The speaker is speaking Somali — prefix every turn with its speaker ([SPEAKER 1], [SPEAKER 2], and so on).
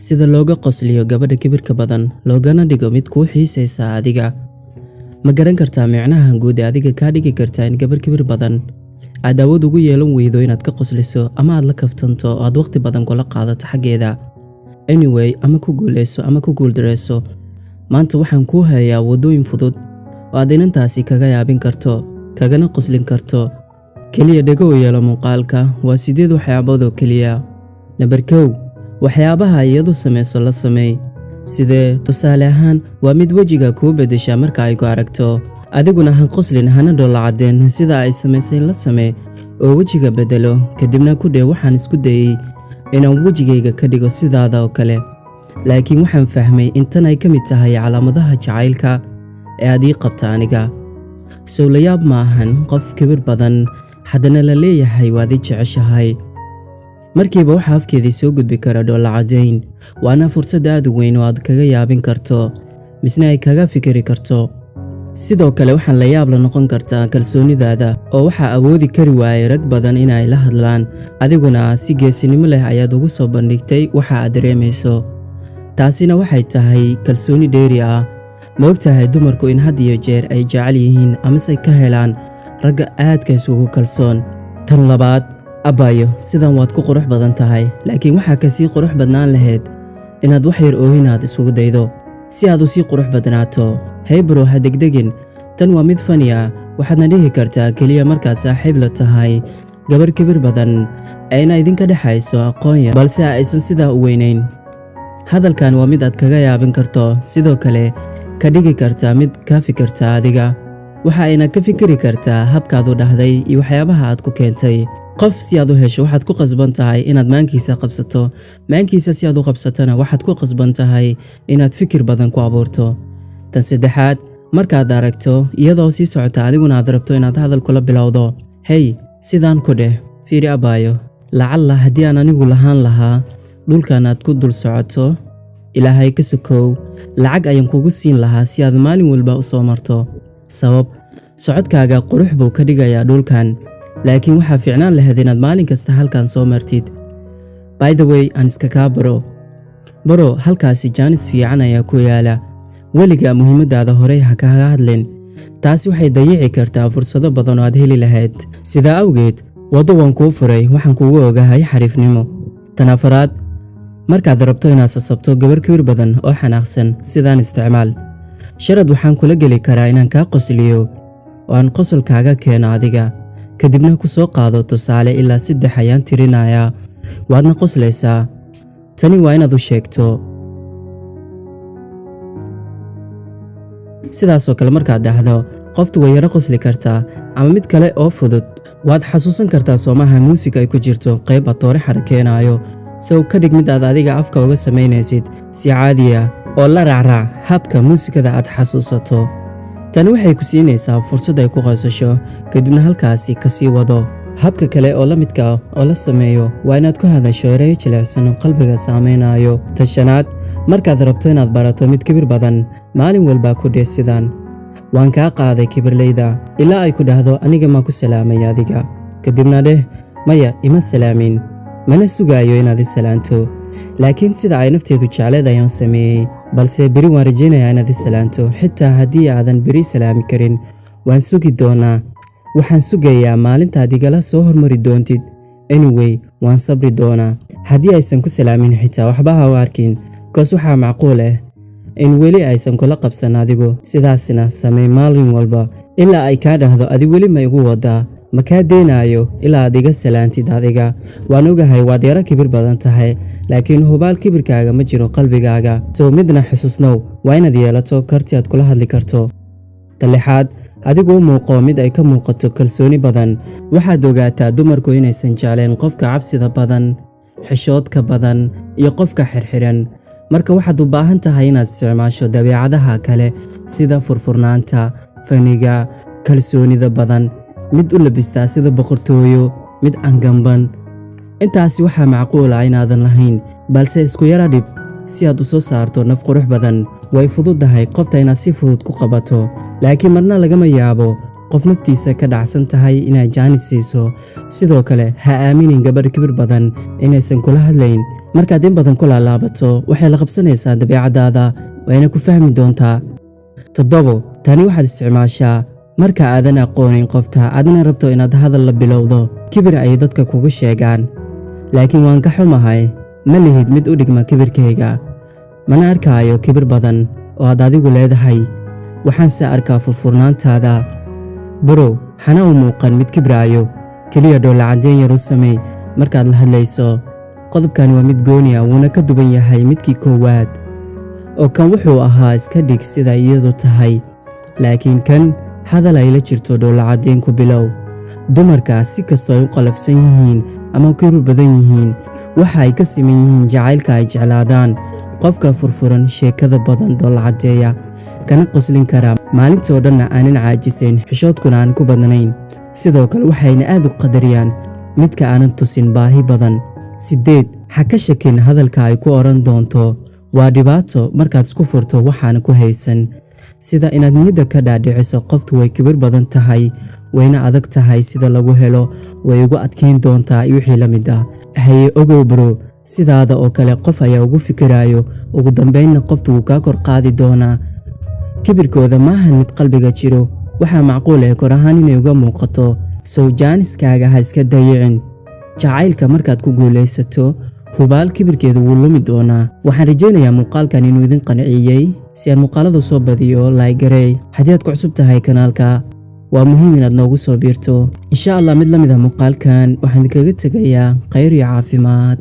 [SPEAKER 1] sida looga qosliyo gabadha kibirka badan loogana dhigo mid kuu xiisaysa adiga. Ma garan kartaa micnaha guud ee adiga kaa dhigi kartaa in gabar kibir badan aad awood ugu yeelan weydo inaad ka qosliso ama aad la kaftanto oo aad waqti badan kula qaadato xaggeeda. Anyway, ama ku guuleyso ama ku guuldareyso, maanta waxaan kuu hayaa wadooyin fudud oo aad inantaasi kaga yaabin karto, kagana qoslin karto. Kaliya dhego u yeelo muuqaalka, waa 8 waxyaabood oo kaliya. Number 1, waxyaabaha iyadu sameyso la sameey. Sidee tusaale ahaan waa mid wajiga kuu bedesha marka ay ku aragto, adiguna ha qoslin hana dhoola cadeen sida ay sameysay la sameey oo wajiga bedelo. Kadibna ku dheh waxaan isku dayay inaan wajigayga ka dhigo sidaada oo kale, laakiin waxaan fahmay in tan ay ka mid tahay calaamadaha jacaylka ee aad ii qabta aniga. Soo la yaab ma ahan qof kibir badan haddana la leeyahay waad i jeceshahay. Markiiba waxa afkeedii soo gudbi kara dhoola cadeyn, waana fursad aad u weyn oo aad kaga yaabin karto misna ay kaga fikiri karto. Sidoo kale waxaan la yaab la noqon kartaa kalsoonidaada oo waxaa awoodi kari waayay rag badan inay la hadlaan, adiguna si geesinimo leh ayaad ugu soo bandhigtay waxa aad dareemayso. Taasina waxay tahay kalsooni dheeri ah. Ma ogtahay dumarku in had iyo jeer ay jecel yihiin amase ka helaan ragga aadka isugu kalsoon. Tan labaad, abaayo sidan waad ku qurux badan tahay, laakiin waxaa kasii qurux badnaan lahayd inaad wax yar oohinaad isugu daydo si aad u sii qurux badnaato. Hey bro, ha degdegin, tan waa mid fani ah. waxaadna dhihi kartaa keliya markaad saaxiib la tahay gabar kibir badan ayna idinka dhexayso aqoon yar balse aysan sidaa u weynayn. Hadalkan waa mid aad kaga yaabin karto, sidoo kale ka dhigi kartaa mid ka fikirta adiga. waxa ayna ka fikiri kartaa habkaad u dhahday iyo waxyaabaha aad ku keentay. qof si aad u hesho waxaad ku qasban tahay inaad maankiisa qabsato, maankiisa si aad u qabsatana waxaad ku qasban tahay inaad fikir badan ku abuurto. Tan saddexaad, markaad aragto iyadoo sii socota adiguna aad rabto inaad hadal kula bilowdo, hey sidaan ku dheh, fiiri abaayo, lacalla haddii aan anigu lahaan lahaa dhulkan aad ku dul socoto, ilaahay ka sokow lacag ayaan kugu siin lahaa si aad maalin walba u soo marto. sabab socodkaaga qurux buu ka dhigayaa dhulkan, laakiin waxaa fiicnaan lahayd inaad maalin kasta halkan soo martid. By the way, aan iska kaa baro halkaasi jaanis fiican ayaa ku yaala. weliga muhiimadaada horey ha kaga hadlin, taasi waxay dayici kartaa fursado badan oo aad heli lahayd. sidaa awgeed waddo waan kuu furay, waxaan kugu ogahay xariifnimo. Tan afaraad, markaad rabto inaad sasabto gabar kibir badan oo xanaaqsan, sidaan isticmaal sharad. waxaan kula geli karaa inaan kaa qosliyo oo aan qosolkaaga keeno adiga, kadibna ku soo qaado tusaale ilaa 3 ayaan tirinayaa, waadna qoslaysaa. tani waa inaad u sheegto. sidaasoo kale markaad dhahdo qoftu way yara qosli kartaa, ama mid kale oo fudud waad xasuusan kartaa soomaha muusig ay ku jirto qayb atoore xarakeenaayo. sow ka dhig mid aad adiga afka uga samaynaysid si caadiya oo la raacraac habka muusikada aad xasuusato. tani waxay ku siinaysaa fursad ay ku qosasho, kadibna halkaasi ka sii wado. habka kale oo la midka ah oo la sameeyo waa inaad ku hadasho ereyo jilicsan oo qalbiga saameynayo. Tan shanaad, markaad rabto inaad barato mid kibir badan, maalin walba ku dheh sidaan, waan kaa qaaday kibirleyda, ilaa ay ku dhahdo aniga ma ku salaamay adiga. kadibna dheh maya ima salaamin, mana sugaayo inaad i salaanto, laakiin sida ay nafteedu jecleed ayaan sameeyey, balse beri waan rajaynayaa inaad i salaanto. xitaa haddii aadan beri salaami karin, waan sugi doonaa. waxaan sugayaa maalintaad igala soo hormari doontid. anyway, waan sabri doonaa. haddii aysan ku salaamin xitaa waxba ha u arkin, koos waxaa macquul ah in weli aysan kula qabsan adigu. sidaasna samey maalin walba ilaa ay kaa dhahdo adi weli ma igu wadaa, ma kaa deynaayo ilaa aad iga salaantid adiga. waan ogahay waad yara kibir badan tahay, laakiin hubaal kibirkaaga ma jiro qalbigaaga. soo midna xusuusnow, waa inaad yeelato karti aad kula hadli karto. talixaad, adigu u muuqo mid ay ka muuqato kalsooni badan. waxaad ogaataa dumarku inaysan jecleen qofka cabsida badan, xishoodka badan iyo qofka xirxiran. marka waxaad u baahan tahay inaad isticmaasho dabeecadaha kale sida furfurnaanta, faniga, kalsoonida badan, mid u labistaa sida boqortooyo, mid angamban. intaasi waxaa macquul ah inaadan lahayn, balse isku yara dhib si aad u soo saarto naf qurux badan. way fududahay qofta inaad si fudud ku qabato, laakiin marna lagama yaabo qof naftiisa ka dhacsan tahay inaad jaanis siiso. sidoo kale ha aaminin gabar kibir badan inaysan kula hadlayn markaad in badan ku laalaabato waxay la qabsanaysaa dabeecadaada wayna ku fahmi doontaa. 7 tani waxaad isticmaashaa marka aadan aqoonin qofta aadna rabto inaad hadal la bilowdo. kibir ay dadka kugu sheegaan, laakiin waan ka xumahay ma lihid mid u dhigma kibirkayga. mana arkaayo kibir badan oo aad adigu leedahay, waxaanse arkaa furfurnaantaada. bro hana u muuqan mid kibraayo, keliya dhoolla caddeyn yar u samey markaad la hadlayso. qodobkani waa mid gooni ah wuuna ka duwan yahay midkii koowaad, oo kan wuxuu ahaa iska dhig sida iyadu tahay, laakiin kan hadal ay la jirto dhoolla caddeyn ku bilow. dumarka si kastoo ay u qalafsan yihiin ama u kibir badan yihiin, waxa ay ka siman yihiin jacaylka ay jeclaadaan qofka furfuran, sheekada badan, dhoolla caddeeya, kana qoslin kara maalintoo dhanna aanan caajisayn, xishoodkuna aan ku badnayn. sidoo kale waxayna aad u qadariyaan midka aanan tusin baahi badan. 8 ha ka shakin hadalka ay ku oran doonto. waa dhibaato markaad isku furto waxaana ku haysan, sida inaad niyadda ka dhaadhiciso qoftu way kibir badan tahay, wayna adag tahay sida lagu helo, way ugu adkeyn doontaa iyo wixii la mid ah. haye ogow bro, sidaada oo kale qof ayaa ugu fikirayo, ugu dambeynna qoftu wuu kaa kor qaadi doonaa. kibirkooda maahan mid qalbiga jiro, waxaa macquul ah kor ahaan inay uga muuqato. sow jaaniskaaga ha iska dayicin. jacaylka markaad ku guulaysato, hubaal kibirkeedu wuu lumi doonaa. waxaan rajaynayaa muuqaalkan inuu idin qanciyey. si aan muuqaalada soo badiyo like-garey. haddii aad ku cusub tahay kanaalka, waa muhiim inaad noogu soo biirto. insha allah mid la mid ah muuqaalkan waxaan idinkaga tegayaa khayr iyo caafimaad.